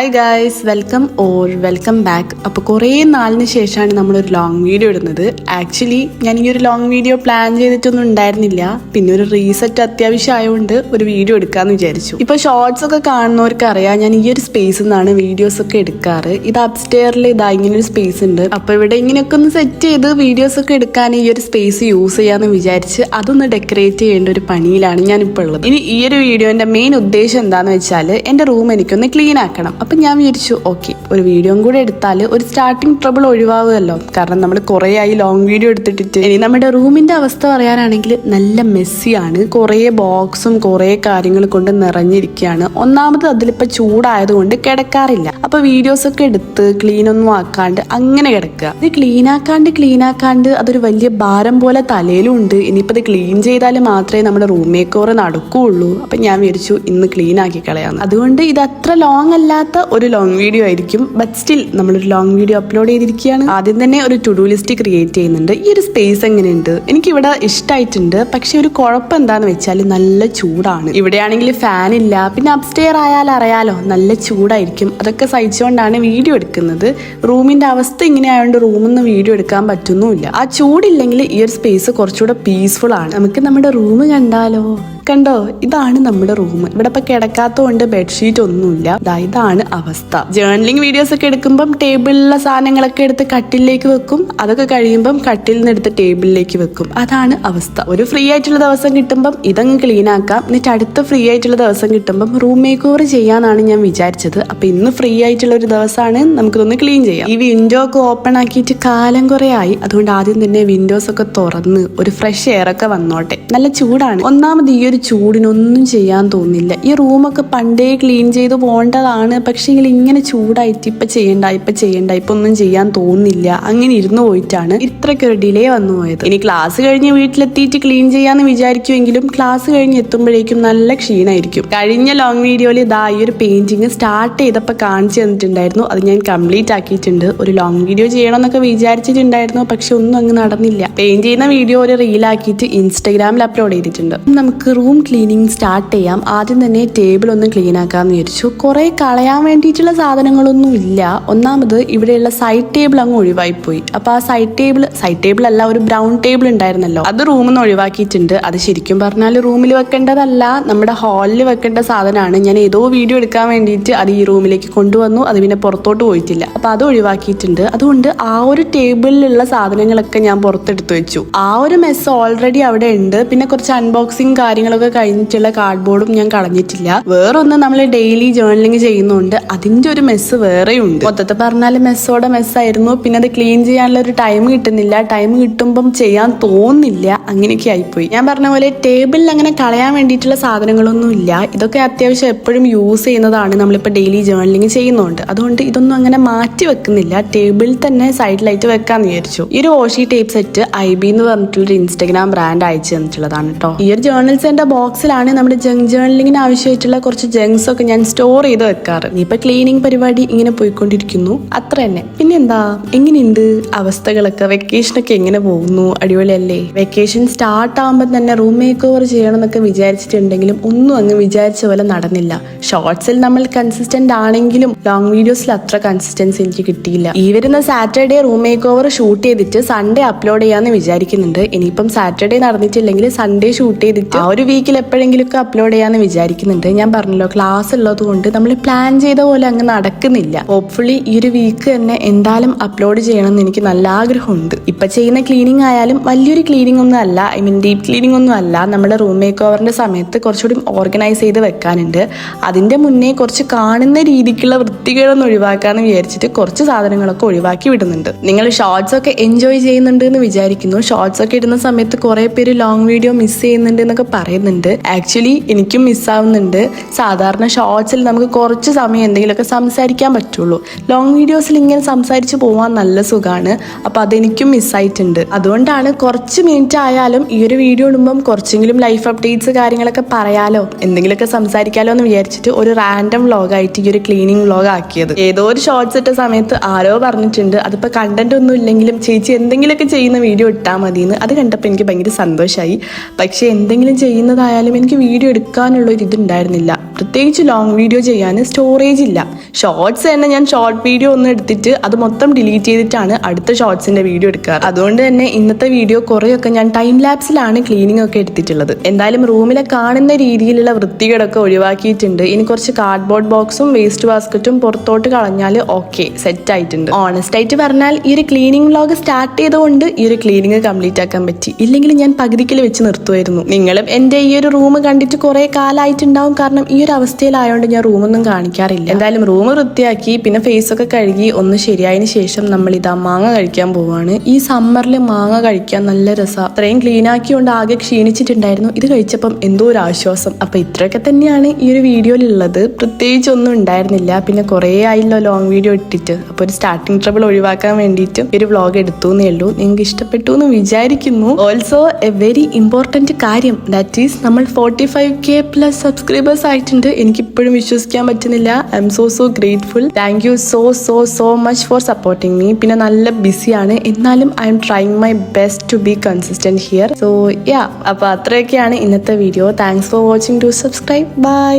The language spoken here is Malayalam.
Hi guys, welcome back. അപ്പോൾ കുറേ നാളിന് ശേഷമാണ് നമ്മളൊരു ലോങ് വീഡിയോ ഇടുന്നത്. ആക്ച്വലി ഞാൻ ഈ ഒരു ലോങ് വീഡിയോ പ്ലാൻ ചെയ്തിട്ടൊന്നും ഉണ്ടായിരുന്നില്ല. പിന്നെ ഒരു റീസെറ്റ് അത്യാവശ്യം ആയതുകൊണ്ട് ഒരു വീഡിയോ എടുക്കാമെന്ന് വിചാരിച്ചു. ഇപ്പോൾ ഷോർട്സ് ഒക്കെ കാണുന്നവർക്ക് അറിയാം, ഞാൻ ഈ ഒരു സ്പേസിൽ നിന്നാണ് വീഡിയോസ് ഒക്കെ എടുക്കാറ്. ഇത് അപ്സ്റ്റെയറിൽ ഇങ്ങനെ ഒരു സ്പേസ് ഉണ്ട്. അപ്പോൾ ഇവിടെ ഇങ്ങനെയൊക്കെ ഒന്ന് സെറ്റ് ചെയ്ത് വീഡിയോസ് ഒക്കെ എടുക്കാൻ ഈ ഒരു സ്പേസ് യൂസ് ചെയ്യാമെന്ന് വിചാരിച്ച് അതൊന്ന് ഡെക്കറേറ്റ് ചെയ്യേണ്ട ഒരു പണിയിലാണ് ഞാനിപ്പോൾ ഉള്ളത്. ഇനി ഈ ഒരു വീഡിയോന്റെ മെയിൻ ഉദ്ദേശം എന്താണെന്ന് വെച്ചാൽ എൻ്റെ റൂം എനിക്കൊന്ന് ക്ലീൻ ആക്കണം. അപ്പം ഞാൻ വിചാരിച്ചു ഓക്കെ, ഒരു വീഡിയോ കൂടെ എടുത്താൽ ഒരു സ്റ്റാർട്ടിങ് ട്രബിൾ ഒഴിവാകുമല്ലോ. കാരണം നമ്മൾ കുറേ ആയി ലോങ് വീഡിയോ എടുത്തിട്ട്. ഇനി നമ്മുടെ റൂമിന്റെ അവസ്ഥ പറയാനാണെങ്കിൽ നല്ല മെസ്സിയാണ്. കുറേ ബോക്സും കുറേ കാര്യങ്ങൾ കൊണ്ട് നിറഞ്ഞിരിക്കുകയാണ്. ഒന്നാമത് അതിലിപ്പോൾ ചൂടായതുകൊണ്ട് കിടക്കാറില്ല. അപ്പൊ വീഡിയോസ് ഒക്കെ എടുത്ത് ക്ലീൻ ഒന്നും ആക്കാണ്ട് അങ്ങനെ കിടക്കുക. ഇത് ക്ലീൻ ആക്കാണ്ട് അതൊരു വലിയ ഭാരം പോലെ തലയിലും ഉണ്ട്. ഇനിയിപ്പോൾ ഇത് ക്ലീൻ ചെയ്താൽ മാത്രമേ നമ്മുടെ റൂം മേക്ക് ഓവർ നടക്കുകയുള്ളൂ. അപ്പൊ ഞാൻ വിചാരിച്ചു ഇന്ന് ക്ലീൻ ആക്കി കളയാന്ന്. അതുകൊണ്ട് ഇത് അത്ര ലോങ് അല്ലാത്ത ഒരു ലോങ് വീഡിയോ ആയിരിക്കും. ബട്ട് സ്റ്റിൽ നമ്മളൊരു ലോങ് വീഡിയോ അപ്ലോഡ് ചെയ്തിരിക്കുകയാണ്. ആദ്യം തന്നെ ഒരു ടു ഡു ലിസ്റ്റ് ക്രിയേറ്റ് ചെയ്യുന്നുണ്ട്. ഈ ഒരു സ്പേസ് എങ്ങനെയുണ്ട്, എനിക്കിവിടെ ഇഷ്ടമായിട്ടുണ്ട്. പക്ഷെ ഒരു കുഴപ്പം എന്താന്ന് വെച്ചാൽ നല്ല ചൂടാണ്. ഇവിടെയാണെങ്കിൽ ഫാൻ ഇല്ല. പിന്നെ അപ്സ്റ്റെയർ ആയാലും അറിയാലോ, നല്ല ചൂടായിരിക്കും. അതൊക്കെ സഹിച്ചുകൊണ്ടാണ് വീഡിയോ എടുക്കുന്നത്. റൂമിന്റെ അവസ്ഥ ഇങ്ങനെ ആയതുകൊണ്ട് റൂമിൽ നിന്ന് വീഡിയോ എടുക്കാൻ പറ്റുന്നുമില്ല. ആ ചൂടില്ലെങ്കിൽ ഈ ഒരു സ്പേസ് കുറച്ചുകൂടെ പീസ്ഫുൾ ആണ്. നമുക്ക് നമ്മുടെ റൂം കണ്ടാലോ? കണ്ടോ, ഇതാണ് നമ്മുടെ റൂം. ഇവിടെ ഇപ്പൊ കിടക്കാത്തതുകൊണ്ട് ബെഡ്ഷീറ്റ് ഒന്നുമില്ല. ഇതാണ് അവസ്ഥ. ജേർണലിംഗ് വീഡിയോസ് ഒക്കെ എടുക്കുമ്പം ടേബിളിലെ സാധനങ്ങളൊക്കെ എടുത്ത് കട്ടിലേക്ക് വെക്കും. അതൊക്കെ കഴിയുമ്പം കട്ടിൽ നിന്ന് എടുത്ത് ടേബിളിലേക്ക് വെക്കും. അതാണ് അവസ്ഥ. ഒരു ഫ്രീ ആയിട്ടുള്ള ദിവസം കിട്ടുമ്പം ഇതങ്ങ് ക്ലീൻ ആക്കാം. എന്നിട്ട് അടുത്ത ഫ്രീ ആയിട്ടുള്ള ദിവസം കിട്ടുമ്പം റൂം മേക്ക് ഓവർ ചെയ്യാന്നാണ് ഞാൻ വിചാരിച്ചത്. അപ്പൊ ഇന്ന് ഫ്രീ ആയിട്ടുള്ള ഒരു ദിവസമാണ്, നമുക്കിതൊന്ന് ക്ലീൻ ചെയ്യാം. ഈ വിൻഡോ ഒക്കെ ഓപ്പൺ ആക്കിയിട്ട് കാലം കുറെ ആയി. അതുകൊണ്ട് ആദ്യം തന്നെ വിൻഡോസ് ഒക്കെ തുറന്ന് ഒരു ഫ്രഷ് എയർ ഒക്കെ വന്നോട്ടെ. നല്ല ചൂടാണ്. ഒന്നാമത് ഈ ഒരു ചൂടിനൊന്നും ചെയ്യാൻ തോന്നില്ല. ഈ റൂമൊക്കെ പണ്ടേ ക്ലീൻ ചെയ്ത് പോകേണ്ടതാണ്. പക്ഷേ ഇങ്ങനെ ചൂടായിട്ട് ഇപ്പൊ ചെയ്യണ്ട ഇപ്പൊ ഒന്നും ചെയ്യാൻ തോന്നില്ല. അങ്ങനെ ഇരുന്ന് പോയിട്ടാണ് ഇത്രയ്ക്കൊരു ഡിലേ വന്നു പോയത്. ഇനി ക്ലാസ് കഴിഞ്ഞ് വീട്ടിലെത്തിയിട്ട് ക്ലീൻ ചെയ്യാന്ന് വിചാരിക്കുമെങ്കിലും ക്ലാസ് കഴിഞ്ഞ് എത്തുമ്പോഴേക്കും നല്ല ക്ഷീണമായിരിക്കും. കഴിഞ്ഞ ലോങ് വീഡിയോയിൽ ഈ ഒരു പെയിന്റിങ് സ്റ്റാർട്ട് ചെയ്തപ്പോൾ കാണിച്ചു തന്നിട്ടുണ്ടായിരുന്നു. അത് ഞാൻ കംപ്ലീറ്റ് ആക്കിയിട്ടുണ്ട്. ഒരു ലോങ് വീഡിയോ ചെയ്യണമെന്നൊക്കെ വിചാരിച്ചിട്ടുണ്ടായിരുന്നു. പക്ഷെ ഒന്നും അങ്ങ് നടന്നില്ല. പെയിന്റ് ചെയ്യുന്ന വീഡിയോ ഒരു റീലാക്കിയിട്ട് ഇൻസ്റ്റഗ്രാമിൽ അപ്ലോഡ് ചെയ്തിട്ടുണ്ട്. നമുക്ക് റൂം ക്ലീനിങ് സ്റ്റാർട്ട് ചെയ്യാം. ആദ്യം തന്നെ ടേബിൾ ഒന്ന് ക്ലീൻ ആക്കാന്ന് വിചാരിച്ചു. കുറെ കളയാൻ വേണ്ടിയിട്ടുള്ള സാധനങ്ങളൊന്നും ഇല്ല. ഒന്നാമത് ഇവിടെയുള്ള സൈഡ് ടേബിൾ അങ്ങ് ഒഴിവായിപ്പോയി. അപ്പൊ ആ സൈഡ് ടേബിൾ അല്ല, ഒരു ബ്രൗൺ ടേബിൾ ഉണ്ടായിരുന്നല്ലോ, അത് റൂമിൽ നിന്ന് ഒഴിവാക്കിയിട്ടുണ്ട്. അത് ശരിക്കും പറഞ്ഞാൽ റൂമിൽ വെക്കേണ്ടതല്ല, നമ്മുടെ ഹാളിൽ വെക്കേണ്ട സാധനമാണ്. ഞാൻ ഏതോ വീഡിയോ എടുക്കാൻ വേണ്ടിയിട്ട് അത് ഈ റൂമിലേക്ക് കൊണ്ടുവന്നു. അത് പിന്നെ പുറത്തോട്ട് പോയിട്ടില്ല. അപ്പൊ അത് ഒഴിവാക്കിയിട്ടുണ്ട്. അതുകൊണ്ട് ആ ഒരു ടേബിളിലുള്ള സാധനങ്ങളൊക്കെ ഞാൻ പുറത്തെടുത്ത് വെച്ചു. ആ ഒരു മെസ്സ് ഓൾറെഡി അവിടെ ഉണ്ട്. പിന്നെ കുറച്ച് അൺബോക്സിങ് കാര്യങ്ങളൊക്കെ കഴിഞ്ഞിട്ടുള്ള കാർഡ്ബോർഡും ഞാൻ കളഞ്ഞിട്ടില്ല. വേറൊന്ന് നമ്മൾ ഡെയിലി ജേർണലിംഗ് ചെയ്യുന്നുണ്ട്, അതിന്റെ ഒരു മെസ്സ് വേറെയുണ്ട്. മൊത്തത്തിൽ പറഞ്ഞാൽ മെസ്സായിരുന്നു. പിന്നെ അത് ക്ലീൻ ചെയ്യാനുള്ള ഒരു ടൈം കിട്ടുന്നില്ല. ടൈം കിട്ടുമ്പം ചെയ്യാൻ തോന്നില്ല. അങ്ങനെയൊക്കെ ആയിപ്പോയി. ഞാൻ പറഞ്ഞ പോലെ ടേബിളിൽ അങ്ങനെ കളയാൻ വേണ്ടിയിട്ടുള്ള സാധനങ്ങളൊന്നും ഇല്ല. ഇതൊക്കെ അത്യാവശ്യം എപ്പോഴും യൂസ് ചെയ്യുന്നതാണ്. നമ്മളിപ്പോൾ ഡെയിലി ജേർണലിംഗ് ചെയ്യുന്നുണ്ട്. അതുകൊണ്ട് ഇതൊന്നും അങ്ങനെ മാറ്റി വെക്കുന്നില്ല. ടേബിളിൽ തന്നെ സൈഡിലായിട്ട് വെക്കാന്ന് വിചാരിച്ചു. ഈ ഒരു ഓഷി ടേപ്പ് സെറ്റ് IB എന്ന് പറഞ്ഞിട്ടുള്ളൊരു ഇൻസ്റ്റഗ്രാം ബ്രാൻഡ് അയച്ചു തന്നിട്ടുള്ളതാണ് കേട്ടോ. ഈ ഒരു ജേർണൽസിന്റെ ബോക്സിലാണ് നമ്മുടെ ജങ്ക് ജേർണലിങ്ങിന് ആവശ്യമായിട്ടുള്ള കുറച്ച് ജങ്ക്സ് ഒക്കെ ഞാൻ സ്റ്റോർ ചെയ്ത് വെക്കാറ്. ഇപ്പൊ ക്ലീനിങ് പരിപാടി ഇങ്ങനെ പോയിക്കൊണ്ടിരിക്കുന്നു, അത്ര തന്നെ. പിന്നെന്താ, എങ്ങനെയുണ്ട് അവസ്ഥകളൊക്കെ? വെക്കേഷനൊക്കെ എങ്ങനെ പോകുന്നു? അടിപൊളിയല്ലേ? വെക്കേഷൻ സ്റ്റാർട്ട് ആകുമ്പോൾ തന്നെ റൂം മേക്ക് ഓവർ ചെയ്യണം എന്നൊക്കെ വിചാരിച്ചിട്ടുണ്ടെങ്കിലും ഒന്നും അങ്ങ് വിചാരിച്ച പോലെ നടന്നില്ല. ഷോർട്സിൽ നമ്മൾ കൺസിസ്റ്റന്റ് ആണെങ്കിലും ലോങ് വീഡിയോസിൽ അത്ര കൺസിസ്റ്റൻസി എനിക്ക് കിട്ടിയില്ല. ഈ വരുന്ന Saturday room make over shoot ചെയ്തിട്ട് സൺഡേ അപ്ലോഡ് ചെയ്യാന്ന് വിചാരിക്കുന്നുണ്ട്. ഇനിയിപ്പം സാറ്റർഡേ നടന്നിട്ടില്ലെങ്കിൽ സൺഡേ ഷൂട്ട് ചെയ്തിട്ട് ആ ഒരു വീക്കിൽ എപ്പോഴെങ്കിലും ഒക്കെ അപ്ലോഡ് ചെയ്യാന്ന് വിചാരിക്കുന്നുണ്ട്. ഞാൻ പറഞ്ഞല്ലോ, ക്ലാസ് ഉള്ളത് കൊണ്ട് നമ്മൾ പ്ലാൻ ചെയ്ത പോലെ അങ്ങ് നടക്കുന്നില്ല. ഹോപ്പ്ഫുള്ളി ഈ ഒരു വീക്ക് തന്നെ എന്തായാലും അപ്ലോഡ് ചെയ്യണം എന്ന് എനിക്ക് നല്ല ആഗ്രഹമുണ്ട്. ഇപ്പൊ ചെയ്യുന്ന ക്ലീനിങ് ആയാലും വലിയൊരു ക്ലീനിങ് ഒന്നും അല്ല, ഡീപ് ക്ലീനിങ് ഒന്നും അല്ല. നമ്മുടെ റൂം മേക്ക് ഓവറിന്റെ സമയത്ത് കുറച്ചുകൂടി ഓർഗനൈസ് ചെയ്ത് വെക്കാനുണ്ട്. അതിന്റെ മുന്നേ കുറച്ച് കാണുന്ന രീതിക്കുള്ള വൃത്തികളൊന്നും ഒഴിവാക്കാന്ന് വിചാരിച്ചിട്ട് കുറച്ച് സാധനങ്ങളൊക്കെ ഒഴിവാക്കി വിടുന്നുണ്ട്. നിങ്ങൾ ഷോർട്സ് ഒക്കെ എൻജോയ് ചെയ്യുന്നുണ്ട് എന്ന് വിചാരിക്കുന്നു. ഷോർട്സ് ഒക്കെ ഇടുന്ന സമയത്ത് കുറെ പേര് ലോങ് വീഡിയോ മിസ് ചെയ്യുന്നുണ്ട് എന്നൊക്കെ പറയുന്നുണ്ട്. ആക്ച്വലി എനിക്കും മിസ്സാവുന്നുണ്ട്. സാധാരണ ഷോർട്സിൽ നമുക്ക് കുറച്ച് സമയം എന്തെങ്കിലുമൊക്കെ സംസാരിക്കാൻ പറ്റുള്ളൂ. ലോങ് വീഡിയോസിൽ ഇങ്ങനെ സംസാരിച്ച് പോകാൻ നല്ല സുഖമാണ്. അപ്പോൾ അതെനിക്കും മിസ്സായിട്ടുണ്ട്. അതുകൊണ്ടാണ് കുറച്ച് മിനിറ്റ് ആയാലും ഈ ഒരു വീഡിയോ ഇടുമ്പം കുറച്ചെങ്കിലും ലൈഫ് അപ്ഡേറ്റ്സ് കാര്യങ്ങളൊക്കെ പറയാലോ, എന്തെങ്കിലുമൊക്കെ സംസാരിക്കാലോ എന്ന് വിചാരിച്ചിട്ട് ഒരു റാൻഡം വ്ളോഗായിട്ട് ഈ ഒരു ക്ലീനിങ് വ്ളോഗ് ആക്കിയത്. ഏതോ ഒരു ഷോർട്സ് ഇട്ട സമയത്ത് ആരോ പറഞ്ഞിട്ടുണ്ട്, അതിപ്പോൾ കണ്ടന്റ് ഒന്നും ഇല്ലെങ്കിലും ചേച്ചി എന്തെങ്കിലുമൊക്കെ ചെയ്യുന്ന വീഡിയോ ഇട്ടാൽ മതിയെന്ന്. അത് കണ്ടപ്പോൾ എനിക്ക് ഭയങ്കര സന്തോഷമായി. പക്ഷേ എന്തെങ്കിലും ചെയ്യുന്ന വരുന്നതായാലും എനിക്ക് വീഡിയോ എടുക്കാനുള്ള ഒരു ഇതുണ്ടായിരുന്നില്ല. പ്രത്യേകിച്ച് ലോങ് വീഡിയോ ചെയ്യാൻ സ്റ്റോറേജ് ഇല്ല. ഷോർട്സ് തന്നെ ഞാൻ ഷോർട്ട് വീഡിയോ ഒന്ന് എടുത്തിട്ട് അത് മൊത്തം ഡിലീറ്റ് ചെയ്തിട്ടാണ് അടുത്ത ഷോർട്സിന്റെ വീഡിയോ എടുക്കാറ്. അതുകൊണ്ട് തന്നെ ഇന്നത്തെ വീഡിയോ കുറേയൊക്കെ ഞാൻ ടൈം ലാപ്സിലാണ് ക്ലീനിങ് ഒക്കെ എടുത്തിട്ടുള്ളത്. എന്തായാലും റൂമിലെ കാണുന്ന രീതിയിലുള്ള വൃത്തികേടൊക്കെ ഒഴിവാക്കിയിട്ടുണ്ട്. ഇനി കുറച്ച് കാർഡ്ബോർഡ് ബോക്സും വേസ്റ്റ് ബാസ്ക്കറ്റും പുറത്തോട്ട് കളഞ്ഞാൽ ഓക്കെ, സെറ്റ് ആയിട്ടുണ്ട്. ഓണസ്റ്റ് ആയിട്ട് പറഞ്ഞാൽ ഈ ഒരു ക്ലീനിങ് വ്ലോഗ് സ്റ്റാർട്ട് ചെയ്തുകൊണ്ട് ഈ ഒരു ക്ലീനിങ് കംപ്ലീറ്റ് ആക്കാൻ പറ്റി. ഇല്ലെങ്കിൽ ഞാൻ പകുതിക്കൽ വെച്ച് നിർത്തുമായിരുന്നു. നിങ്ങളും എൻ്റെ ഈ ഒരു റൂം കണ്ടിട്ട് കുറെ കാലമായിട്ടുണ്ടാവും. കാരണം ഈ ഒരു അവസ്ഥയിലായതുകൊണ്ട് ഞാൻ റൂമൊന്നും കാണിക്കാറില്ല. എന്തായാലും റൂം വൃത്തിയാക്കി പിന്നെ ഫേസ് ഒക്കെ കഴുകി ഒന്ന് ശരിയായതിനു ശേഷം നമ്മൾ ഇതാ മാങ്ങ കഴിക്കാൻ പോവാണ്. ഈ സമ്മറിൽ മാങ്ങ കഴിക്കാൻ നല്ല രസം. അത്രയും ക്ലീൻ ആക്കിയോണ്ട് ആകെ ക്ഷീണിച്ചിട്ടുണ്ടായിരുന്നു. ഇത് കഴിച്ചപ്പം എന്തോ ഒരു ആശ്വാസം. അപ്പൊ ഇത്രയൊക്കെ തന്നെയാണ് ഈ ഒരു വീഡിയോയിലുള്ളത്. പ്രത്യേകിച്ച് ഒന്നും ഉണ്ടായിരുന്നില്ല. പിന്നെ കുറെ ആയില്ലോ ലോങ് വീഡിയോ ഇട്ടിട്ട്. അപ്പൊ ഒരു സ്റ്റാർട്ടിങ് ട്രബിൾ ഒഴിവാക്കാൻ വേണ്ടിയിട്ട് ഒരു വ്ലോഗ് എടുത്തു എന്നേ ഉള്ളൂ. നിങ്ങൾക്ക് ഇഷ്ടപ്പെട്ടു എന്ന് വിചാരിക്കുന്നു. ഓൾസോ എ വെരി ഇമ്പോർട്ടന്റ് കാര്യം, ദാറ്റ് ഈസ് നമ്മൾ 45K+ സബ്സ്ക്രൈബേഴ്സ് ആയിട്ടുണ്ട്. എനിക്കിപ്പോഴും വിശ്വസിക്കാൻ പറ്റുന്നില്ല. I'm so grateful. Thank you so much for supporting me. പിന്നെ നല്ല ബിസിയാണ്, എന്നാലും I'm trying my best to be consistent here. So yeah, അപ്പൊ അത്രയൊക്കെയാണ് ഇന്നത്തെ video. Thanks for watching. To subscribe. By.